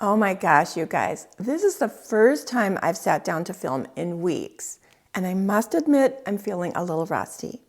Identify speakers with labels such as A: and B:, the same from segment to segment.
A: Oh my gosh, you guys, this is the first time I've sat down to film in weeks, and I must admit I'm feeling a little rusty.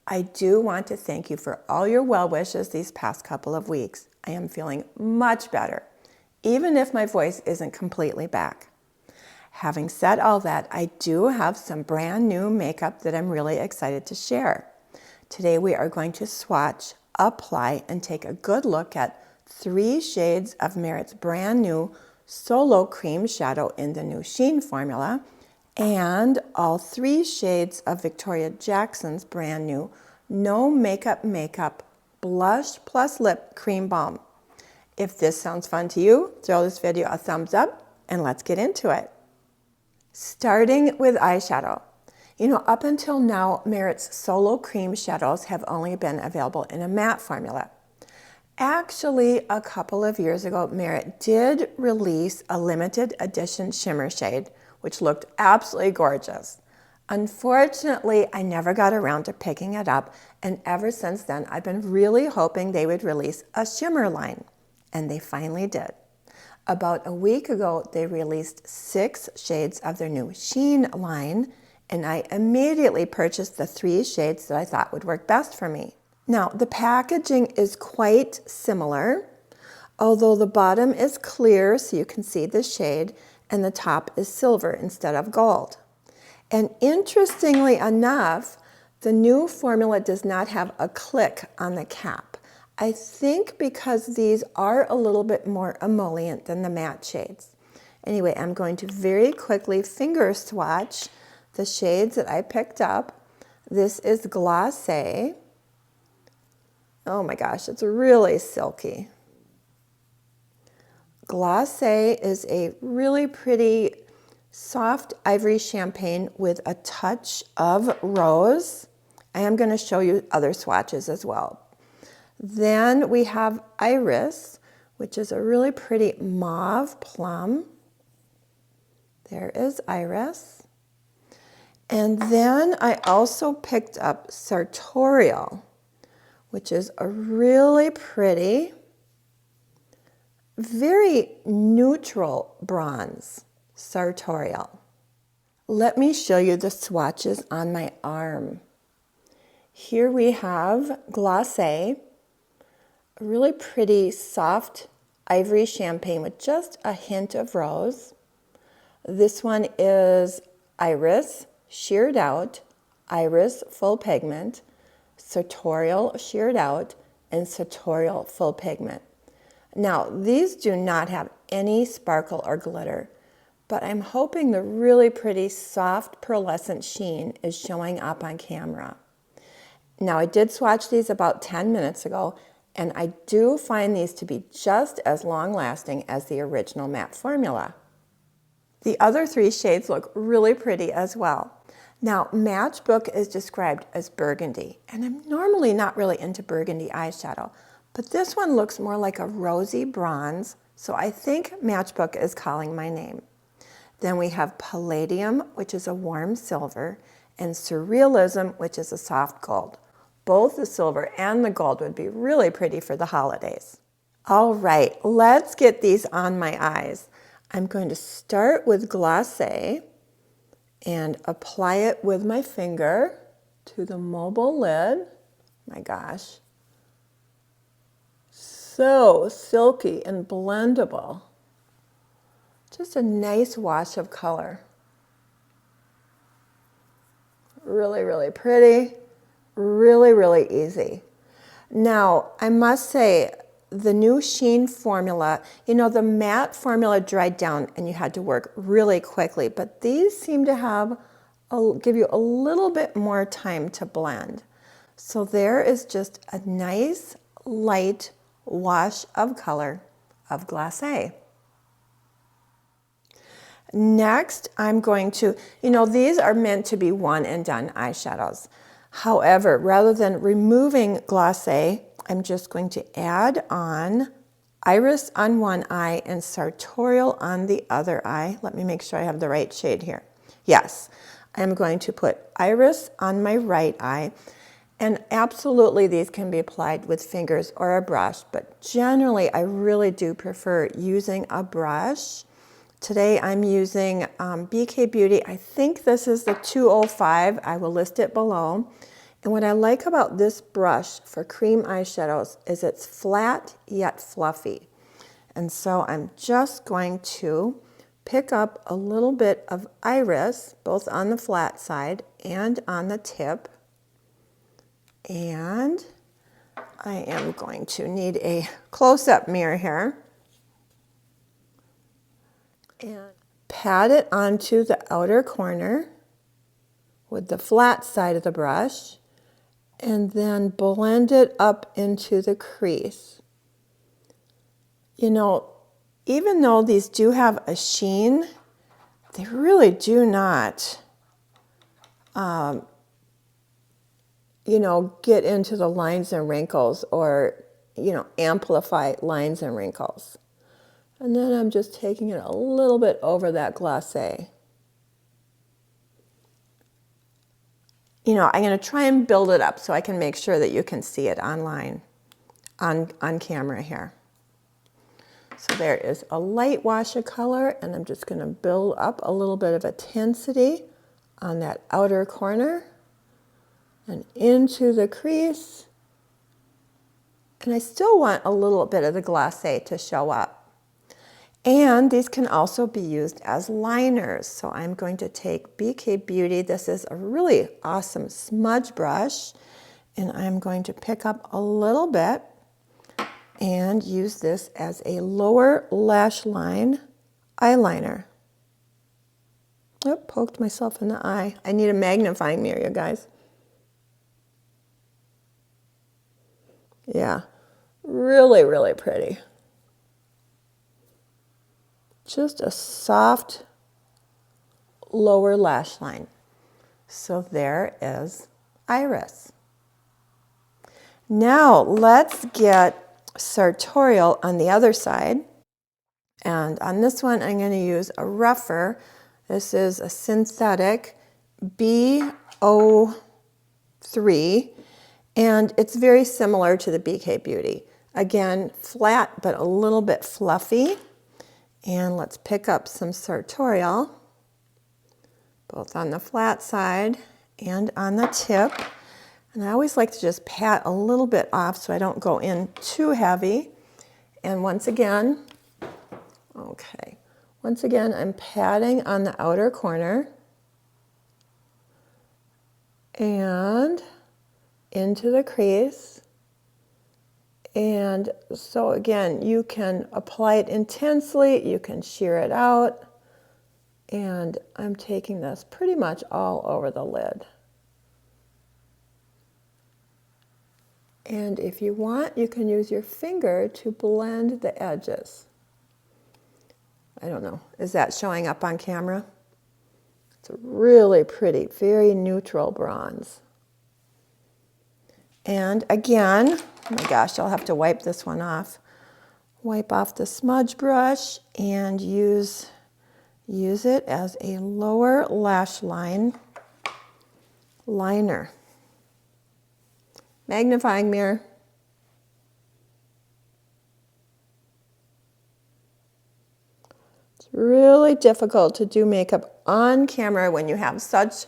A: I do want to thank you for all your well wishes these past couple of weeks. I am feeling much better, even if my voice isn't completely back. Having said all that, I do have some brand new makeup that I'm really excited to share. Today we are going to swatch, apply, and take a good look at 3 shades of Merit's brand new Solo Cream Shadow in the new Sheen formula, and all 3 shades of Victoria Jackson's brand new NoMakeup Blush Plus Lip Cream Balm. If this sounds fun to you, throw this video a thumbs up and let's get into it. Starting with eyeshadow. You know, up until now, Merit's Solo Cream Shadows have only been available in a matte formula. Actually, a couple of years ago, Merit did release a limited edition shimmer shade, which looked absolutely gorgeous. Unfortunately, I never got around to picking it up, and ever since then, I've been really hoping they would release a shimmer line, and they finally did. About a week ago, they released 6 shades of their new Sheen line, and I immediately purchased the 3 shades that I thought would work best for me. Now, the packaging is quite similar, although the bottom is clear so you can see the shade, and the top is silver instead of gold. And interestingly enough, the new formula does not have a click on the cap. I think because these are a little bit more emollient than the matte shades. Anyway, I'm going to very quickly finger swatch the shades that I picked up. This is Glacé. Oh my gosh, it's really silky. Glacé is a really pretty soft ivory champagne with a touch of rose. I am going to show you other swatches as well. Then we have Iris, which is a really pretty mauve plum. There is Iris. And then I also picked up Sartorial, which is a really pretty, very neutral bronze, Sartorial. Let me show you the swatches on my arm. Here we have Glacé, a really pretty soft ivory champagne with just a hint of rose. This one is Iris, sheared out, Iris full pigment, Sartorial sheared out, and Sartorial full pigment. Now, these do not have any sparkle or glitter, but I'm hoping the really pretty soft pearlescent sheen is showing up on camera. Now, I did swatch these about 10 minutes ago, and I do find these to be just as long-lasting as the original matte formula. The other 3 shades look really pretty as well. Now, Matchbook is described as burgundy, and I'm normally not really into burgundy eyeshadow, but this one looks more like a rosy bronze, so I think Matchbook is calling my name. Then we have Palladium, which is a warm silver, and Surrealism, which is a soft gold. Both the silver and the gold would be really pretty for the holidays. All right, let's get these on my eyes. I'm going to start with Glacé and apply it with my finger to the mobile lid. My gosh. So silky and blendable. Just a nice wash of color. Really, really pretty. Really, really easy. Now, I must say, the new Sheen formula, you know, the matte formula dried down and you had to work really quickly, but these seem to give you a little bit more time to blend. So there is just a nice light wash of color of Glacé. Next, I'm going to, you know, these are meant to be one and done eyeshadows. However, rather than removing Glacé, I'm just going to add on Iris on one eye and Sartorial on the other eye. Let me make sure I have the right shade here. Yes, I'm going to put Iris on my right eye And absolutely these can be applied with fingers or a brush, but generally I really do prefer using a brush. Today I'm using BK Beauty. I think this is the 205. I will list it below. And what I like about this brush for cream eyeshadows is it's flat yet fluffy. And so I'm just going to pick up a little bit of iris, both on the flat side and on the tip. And I am going to need a close-up mirror here. And pat it onto the outer corner with the flat side of the brush, and then blend it up into the crease. You know, even though these do have a sheen, they really do not, you know, get into the lines and wrinkles or, you know, amplify lines and wrinkles. And then I'm just taking it a little bit over that glacé. You know, I'm going to try and build it up so I can make sure that you can see it online, on camera here. So there is a light wash of color, and I'm just going to build up a little bit of intensity on that outer corner and into the crease. And I still want a little bit of the glacé to show up. And these can also be used as liners. So I'm going to take BK Beauty. This is a really awesome smudge brush. And I'm going to pick up a little bit and use this as a lower lash line eyeliner. Oh, poked myself in the eye. I need a magnifying mirror, you guys. Yeah, really, really pretty. Just a soft lower lash line. So there is iris. Now let's get sartorial on the other side. And on this one, I'm going to use a REPHR. This is a synthetic B03, and it's very similar to the BK Beauty. Again, flat, but a little bit fluffy. And let's pick up some sartorial, both on the flat side and on the tip. And I always like to just pat a little bit off so I don't go in too heavy. And once again, I'm patting on the outer corner and into the crease. And so again, you can apply it intensely, you can shear it out, and I'm taking this pretty much all over the lid. And if you want, you can use your finger to blend the edges. I don't know, is that showing up on camera? It's a really pretty, very neutral bronze. And again, oh my gosh, I'll have to wipe this one off. Wipe off the smudge brush and use it as a lower lash line liner. Magnifying mirror. It's really difficult to do makeup on camera when you have such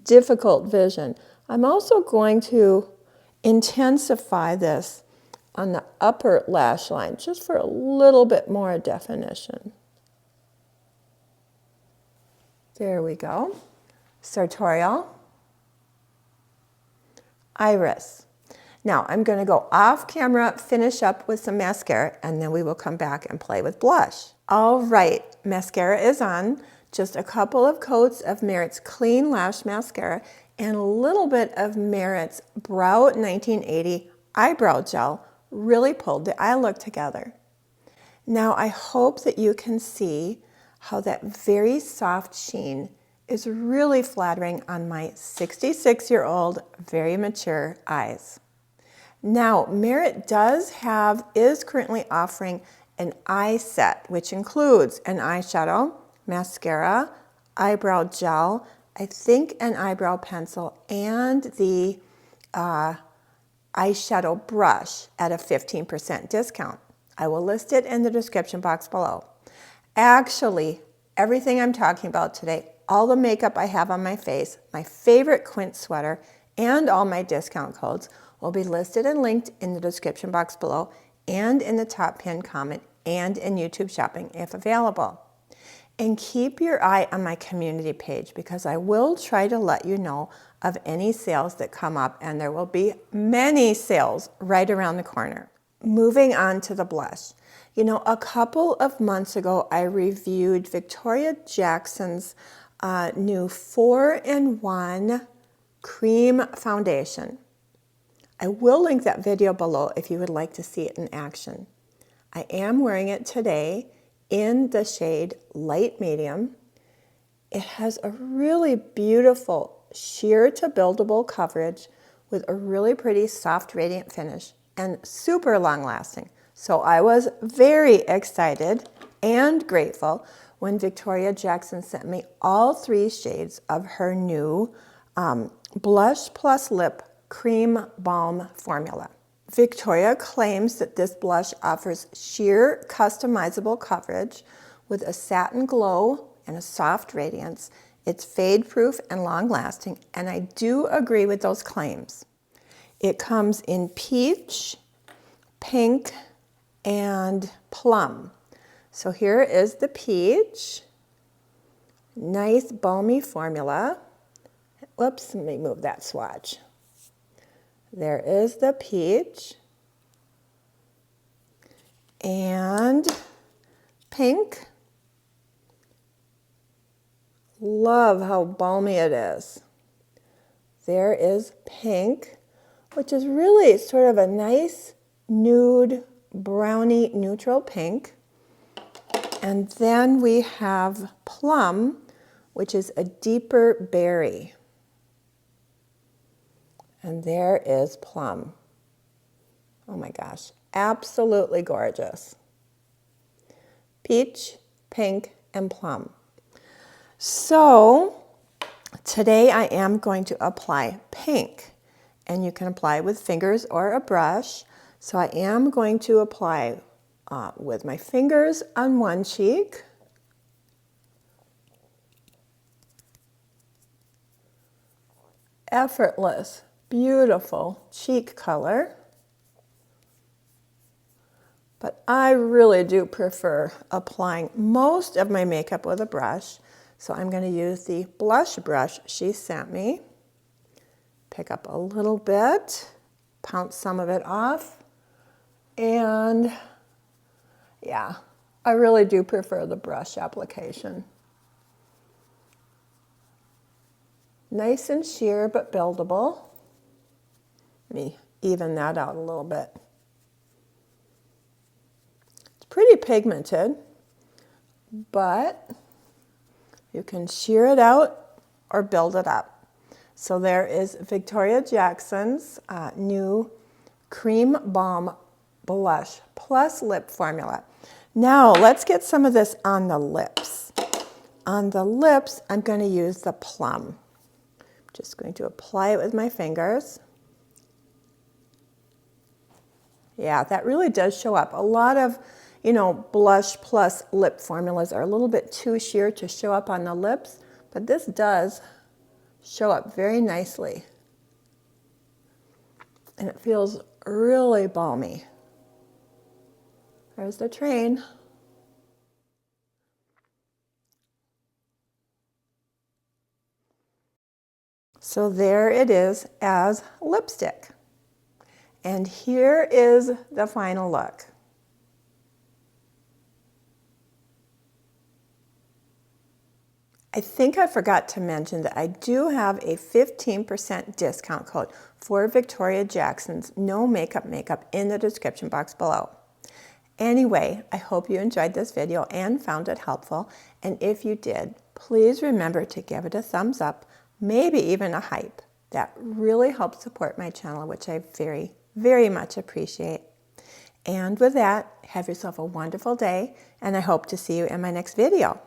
A: difficult vision. I'm also going to intensify this on the upper lash line just for a little bit more definition. There we go. Sartorial. Iris. Now I'm going to go off camera, finish up with some mascara, and then we will come back and play with blush. All right, mascara is on. Just a couple of coats of Merit's Clean Lash Mascara and a little bit of Merit's Brow 1980 Eyebrow Gel really pulled the eye look together. Now I hope that you can see how that very soft sheen is really flattering on my 66-year-old, very mature eyes. Now, Merit is currently offering an eye set, which includes an eyeshadow, mascara, eyebrow gel, I think an eyebrow pencil, and the eyeshadow brush at a 15% discount. I will list it in the description box below. Actually, everything I'm talking about today, all the makeup I have on my face, my favorite quince sweater, and all my discount codes will be listed and linked in the description box below and in the top pinned comment and in YouTube shopping if available. And keep your eye on my community page because I will try to let you know of any sales that come up, and there will be many sales right around the corner. Moving on to the blush. You know, a couple of months ago, I reviewed Victoria Jackson's new 4-in-1 cream foundation. I will link that video below if you would like to see it in action. I am wearing it today in the shade light medium. It has a really beautiful sheer to buildable coverage with a really pretty soft radiant finish and super long lasting. So I was very excited and grateful when Victoria Jackson sent me all 3 shades of her new Blush Plus Lip Cream Balm formula. Victoria claims that this blush offers sheer customizable coverage with a satin glow and a soft radiance. It's fade proof and long lasting, and I do agree with those claims. It comes in peach, pink, and plum. So here is the peach. Nice balmy formula. Whoops, let me move that swatch. There is the peach. And pink. Love how balmy it is. There is pink, which is really sort of a nice nude brownie neutral pink. And then we have plum, which is a deeper berry. And there is plum. Oh my gosh, absolutely gorgeous. Peach, pink, and plum. So today I am going to apply pink, and you can apply with fingers or a brush. So I am going to apply with my fingers on one cheek. Effortless, beautiful cheek color. But I really do prefer applying most of my makeup with a brush. So I'm going to use the blush brush she sent me. Pick up a little bit, pounce some of it off. And yeah, I really do prefer the brush application. Nice and sheer, but buildable. Let me even that out a little bit. It's pretty pigmented, but you can sheer it out or build it up. So there is Victoria Jackson's new Cream Balm Blush Plus Lip formula. Now let's get some of this on the lips. On the lips, I'm going to use the plum. Just going to apply it with my fingers. Yeah, that really does show up. A lot of, you know, blush plus lip formulas are a little bit too sheer to show up on the lips, but this does show up very nicely. And it feels really balmy. There's the train. So there it is as lipstick. And here is the final look. I think I forgot to mention that I do have a 15% discount code for Victoria Jackson's NoMakeup makeup in the description box below. Anyway, I hope you enjoyed this video and found it helpful. And if you did, please remember to give it a thumbs up, maybe even a hype. That really helps support my channel, which I very, very much appreciate. And with that, have yourself a wonderful day, and I hope to see you in my next video.